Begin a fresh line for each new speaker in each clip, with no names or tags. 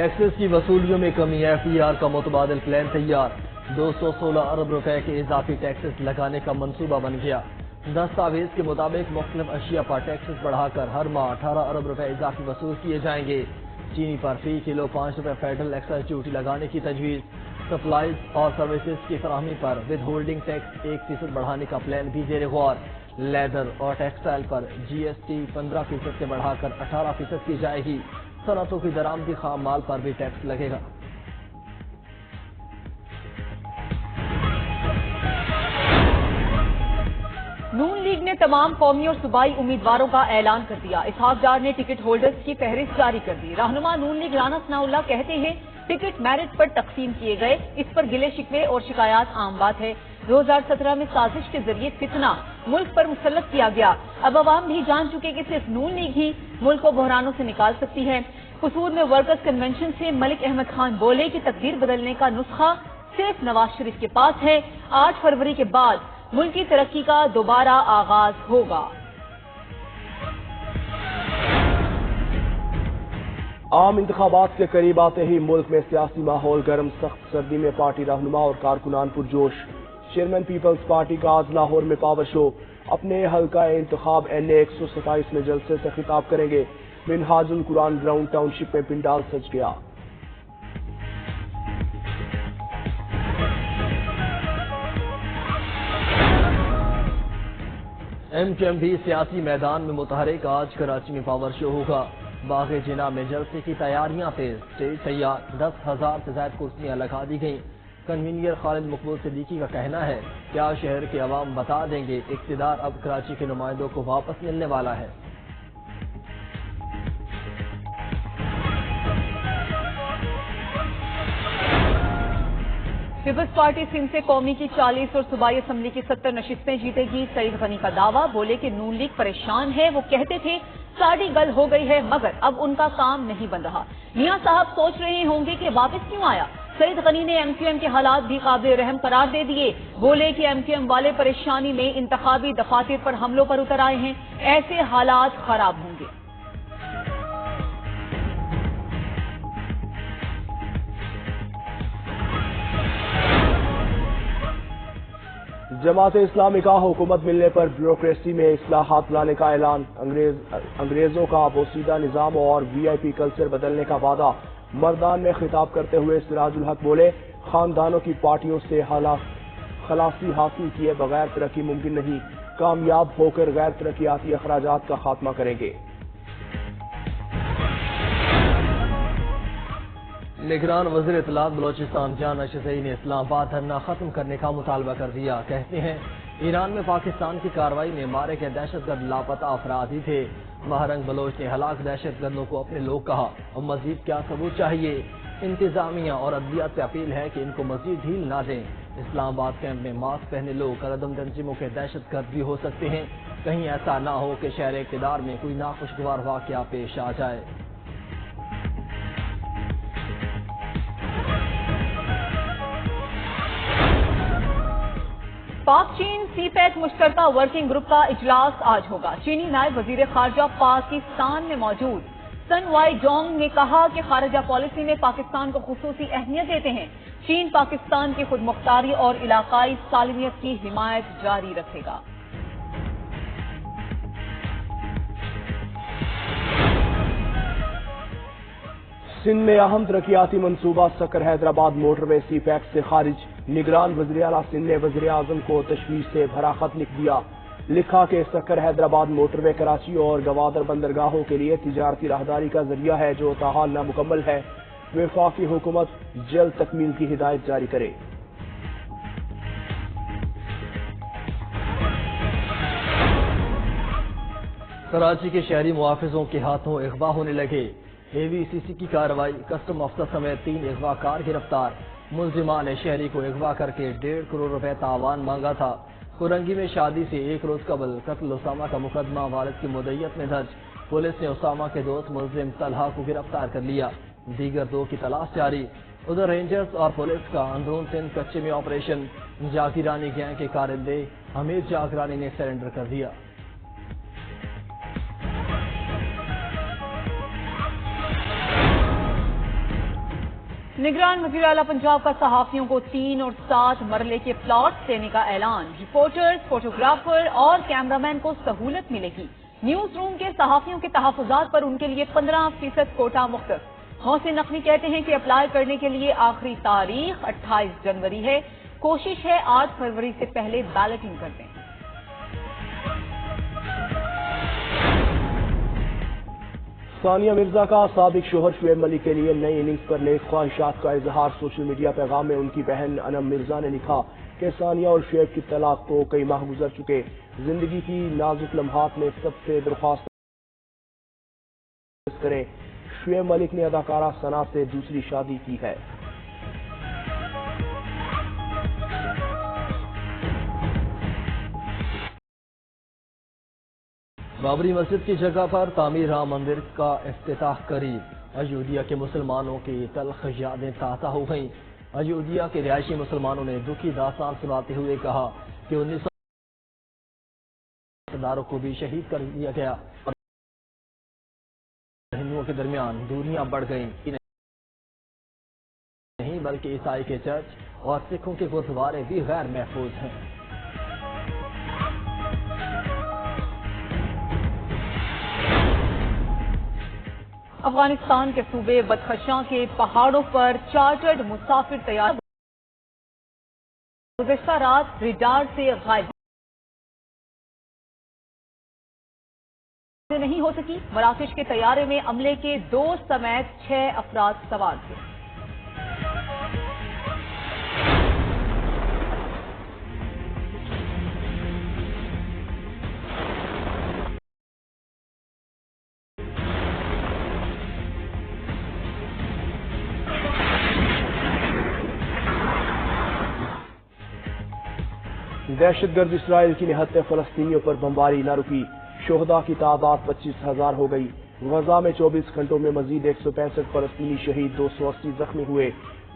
Taxes کی وصولیوں میں کمی، FDR کا متبادل پلان تیار، 216 ارب روپے کے اضافی ٹیکسز لگانے کا منصوبہ بن گیا۔ دستاویز کے مطابق مختلف اشیاء پر ٹیکسز بڑھا کر ہر ماہ 18 ارب روپے اضافی وصول کیے جائیں گے۔ چینی پر فی کلو 5 روپے فیڈرل ایکسائز ڈیوٹی لگانے کی تجویز۔ سپلائز اور سروسز کی فراہمی پر ود ہولڈنگ ٹیکس 1% بڑھانے کا پلان بھی زیر غور۔ لیدر اور ٹیکسٹائل پر GST 15% سے بڑھا کر 18% کی جائے گی۔ صنعتوں کی درآمدی خام مال پر بھی ٹیکس لگے گا۔
نون لیگ نے تمام قومی اور صوبائی امیدواروں کا اعلان کر دیا۔ اسحاق ڈار نے ٹکٹ ہولڈرز کی فہرست جاری کر دی۔ رہنما نون لیگ رانا ثناء اللہ کہتے ہیں ٹکٹ میرٹ پر تقسیم کیے گئے، اس پر گلے شکوے اور شکایات عام بات ہے۔ 2017 میں سازش کے ذریعے فتنہ ملک پر مسلط کیا گیا، اب عوام بھی جان چکے کہ صرف نون لیگ ہی ملک کو بحرانوں سے نکال سکتی ہے۔ قصور میں ورکرز کنونشن سے ملک احمد خان بولے کہ تقدیر بدلنے کا نسخہ صرف نواز شریف کے پاس ہے۔ 8 فروری کے بعد ملکی ترقی کا دوبارہ آغاز ہوگا۔
عام انتخابات کے قریب آتے ہی ملک میں سیاسی ماحول گرم، سخت سردی میں پارٹی رہنما اور کارکنان پرجوش۔ چیئرمین پیپلز پارٹی کا آج لاہور میں پاور شو، اپنے حلقہ انتخاب NA 127 میں جلسے سے خطاب کریں گے۔ منہاج القرآن گراؤنڈ ٹاؤن شپ میں پنڈال سج گیا۔
MQM بھی سیاسی میدان میں متحرک، آج کراچی میں پاور شو ہوگا۔ باغ جناح میں جلسے کی تیاریاں تیز، اسٹیج تیار، 10,000 سے زائد کرسیاں لگا دی گئیں۔ کنوینئر خالد مقبول صدیقی کا کہنا ہے کیا شہر کے عوام بتا دیں گے، اقتدار اب کراچی کے نمائندوں کو واپس ملنے والا ہے۔
پیپلز پارٹی سندھ سے قومی کی 40 اور صوبائی اسمبلی کی 70 نشستیں جیتے گی۔ سعید غنی کا دعویٰ، بولے کہ نون لیگ پریشان ہے، وہ کہتے تھے ساڑی گل ہو گئی ہے مگر اب ان کا کام نہیں بن رہا۔ میاں صاحب سوچ رہے ہوں گے کہ واپس کیوں آیا۔ سعید غنی نے MQM کے حالات بھی قابل رحم قرار دے دیے، بولے کہ MQM والے پریشانی میں انتخابی دفاتر پر حملوں پر اتر آئے ہیں، ایسے حالات خراب ہوں گے۔
جماعت اسلامی کا حکومت ملنے پر بیوروکریسی میں اصلاحات لانے کا اعلان، انگریزوں کا بوسیدہ نظام اور VIP کلچر بدلنے کا وعدہ۔ مردان میں خطاب کرتے ہوئے سراج الحق بولے خاندانوں کی پارٹیوں سے خلاصی حاصل کیے بغیر ترقی ممکن نہیں، کامیاب ہو کر غیر ترقیاتی اخراجات کا خاتمہ کریں گے۔
نگران وزیر اطلاعات بلوچستان جان اشرفی نے اسلام آباد دھرنا ختم کرنے کا مطالبہ کر دیا۔ کہتے ہیں ایران میں پاکستان کی کارروائی میں مارے گئے دہشت گرد لاپتہ افراد ہی تھے۔ مہرنگ بلوچ نے ہلاک دہشت گردوں کو اپنے لوگ کہا اور مزید کیا ثبوت چاہیے۔ انتظامیہ اور عدلیات سے اپیل ہے کہ ان کو مزید ڈھیل نہ دیں۔ اسلام آباد کیمپ میں ماسک پہنے لوگ عدم تنظیموں کے دہشت گرد بھی ہو سکتے ہیں، کہیں ایسا نہ ہو کہ شہر اقتدار میں کوئی ناخوشگوار واقعہ پیش آ جائے۔
پاک چین سی پیک مشترکہ ورکنگ گروپ کا اجلاس آج ہوگا۔ چینی نائب وزیر خارجہ پاکستان میں موجود سن وائی جونگ نے کہا کہ خارجہ پالیسی میں پاکستان کو خصوصی اہمیت دیتے ہیں۔ چین پاکستان کی خود مختاری اور علاقائی سالمیت کی حمایت جاری رکھے گا۔
سندھ میں اہم ترقیاتی منصوبہ سکر حیدرآباد موٹر وے سی پیک سے خارج۔ نگران وزیر اعلیٰ سندھ نے وزیر اعظم کو تشویش سے بھرا خط لکھ دیا۔ لکھا کہ سکر حیدرآباد موٹر وے کراچی اور گوادر بندرگاہوں کے لیے تجارتی راہداری کا ذریعہ ہے جو تاحال نامکمل ہے۔ وفاقی حکومت جلد تکمیل کی ہدایت جاری کرے۔
کراچی کے شہری محافظوں کے ہاتھوں اغوا ہونے لگے۔ AVCC کی کارروائی، کسٹم افسر سمیت 3 اغوا کار گرفتار۔ ملزمان نے شہری کو اغوا کر کے 1.5 کروڑ روپے تاوان مانگا تھا۔ کورنگی میں شادی سے 1 روز قبل قتل اسامہ کا مقدمہ والد کی مدعیت میں درج۔ پولیس نے اسامہ کے دوست ملزم طلحہ کو گرفتار کر لیا، دیگر 2 کی تلاش جاری۔ ادھر رینجرز اور پولیس کا اندرون سندھ کچے میں آپریشن، جاگیرانی گینگ کے کارندے حمید جاگرانی نے سرنڈر کر دیا۔
نگران وزیر اعلیٰ پنجاب کا صحافیوں کو 3 اور 7 مرلے کے پلاٹس دینے کا اعلان. رپورٹرز، فوٹوگرافر اور کیمرامین کو سہولت ملے گی. نیوز روم کے صحافیوں کے تحفظات پر ان کے لیے 15% کوٹا مختص. محسن نقوی کہتے ہیں کہ اپلائی کرنے کے لیے آخری تاریخ 28 جنوری ہے. کوشش ہے 8 فروری سے پہلے بیلٹنگ کر دیں.
ثانیہ مرزا کا سابق شوہر شعیب ملک کے لیے نئی اننگز پر نیک خواہشات کا اظہار. سوشل میڈیا پیغام میں ان کی بہن انم مرزا نے لکھا کہ ثانیہ اور شعیب کی طلاق کو کئی ماہ گزر چکے. زندگی کی نازک لمحات میں سب سے درخواست کریں. شعیب ملک نے اداکارہ ثنا سے دوسری شادی کی ہے.
بابری مسجد کی جگہ پر تعمیر رام مندر کا افتتاح قریب. ایودھیا کے مسلمانوں کی تلخ یادیں تازہ ہو گئیں. ایودھیا کے رہائشی مسلمانوں نے دکھی داستان سناتے ہوئے کہا کہ 1900 داروں کو بھی شہید کر دیا گیا اور ہندوؤں کے درمیان دوریاں بڑھ گئیں. نہیں بلکہ عیسائی کے چرچ اور سکھوں کے گرودوارے بھی غیر محفوظ ہیں.
افغانستان کے صوبے بدخشاں کے پہاڑوں پر چارٹرڈ مسافر طیارہ گزشتہ رات ریڈار سے غائب نہیں ہو سکی. مراکش کے طیارے میں عملے کے 2 سمیت 6 افراد سوار تھے.
دہشت گرد اسرائیل کی نہتے فلسطینیوں پر بمباری نہ رکی. شہداء کی تعداد 25,000 ہو گئی. غزہ میں 24 گھنٹوں میں مزید 165 فلسطینی شہید، 280 زخمی ہوئے.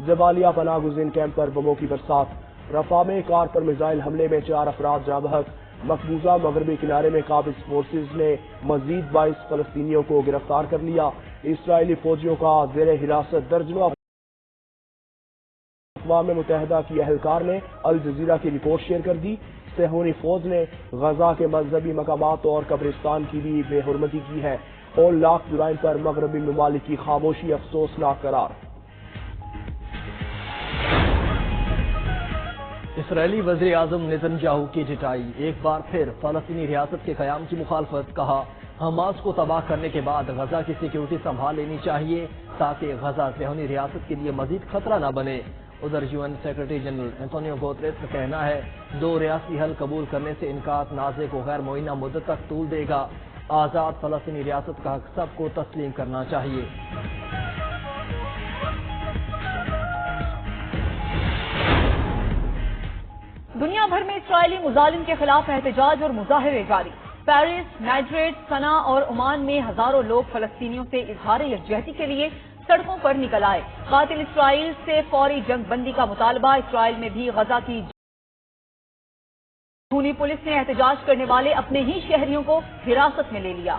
جبالیہ پناہ گزین کیمپ پر بموں کی برسات. رفح میں کار پر میزائل حملے میں 4 افراد جاں بحق. مقبوضہ مغربی کنارے میں قابض فورسز نے مزید 22 فلسطینیوں کو گرفتار کر لیا. اسرائیلی فوجیوں کا زیر حراست درجنوں اقوام متحدہ کی اہلکار نے الجزیرہ کی رپورٹ شیئر کر دی. صہیونی فوج نے غزہ کے مذہبی مقامات اور قبرستان کی بھی بے حرمتی کی ہے. لاکھ جرائم پر مغربی ممالک کی خاموشی افسوسناک قرار.
اسرائیلی وزیر اعظم نیتن یاہو کی جٹائی. ایک بار پھر فلسطینی ریاست کے قیام کی مخالفت. کہا حماس کو تباہ کرنے کے بعد غزہ کی سیکیورٹی سنبھال لینی چاہیے تاکہ غزہ صہیونی ریاست کے لیے مزید خطرہ نہ بنے. ادھر UN secretary general Antonio Guterres کا کہنا ہے 2 ریاستی حل قبول کرنے سے انکار تنازع کو غیر معینہ مدت تک طول دے گا. آزاد فلسطینی ریاست کا حق سب کو تسلیم کرنا چاہیے.
دنیا بھر میں اسرائیلی مظالم کے خلاف احتجاج اور مظاہرے جاری. پیرس، میڈرڈ، سنا اور عمان میں ہزاروں لوگ فلسطینیوں سے اظہار یکجہتی کے لیے سڑکوں پر نکل آئے. قاتل اسرائیل سے فوری جنگ بندی کا مطالبہ. اسرائیل میں بھی غزہ کی خونی پولیس نے احتجاج کرنے والے اپنے ہی شہریوں کو حراست میں لے لیا.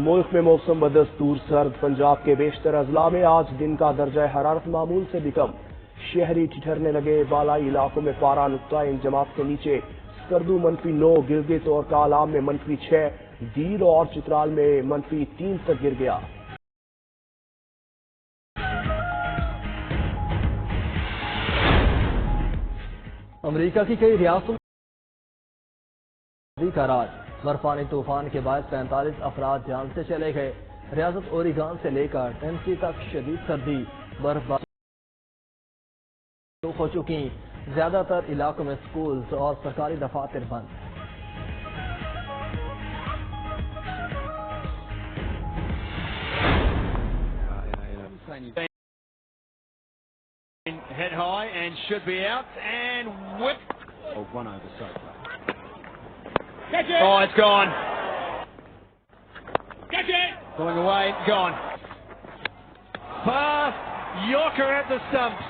ملک میں موسم بدستور سرد. پنجاب کے بیشتر اضلاع میں آج دن کا درجہ حرارت معمول سے بھی کم. شہری ٹھٹھرنے لگے. بالائی علاقوں میں پارہ نقطہ انجماد کے نیچے. سکردو -9، گلگت اور کالام میں -6، دیر اور چترال میں -3 تک گر گیا.
امریکہ کی کئی ریاستوں کا راج. برفانی طوفان کے باعث 45 افراد جان سے چلے گئے. ریاست اوریگان سے لے کر ٹینسی تک شدید سردی. برفباری ہو چکی. زیادہ تر علاقوں میں سکولز اور سرکاری دفاتر بند.
Head high and should be out and whip. Oh, one over so far. Catch it! Oh, it's gone. Catch it! Pulling away, gone. Pass, Yorker at the stumps.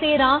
13,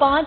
5,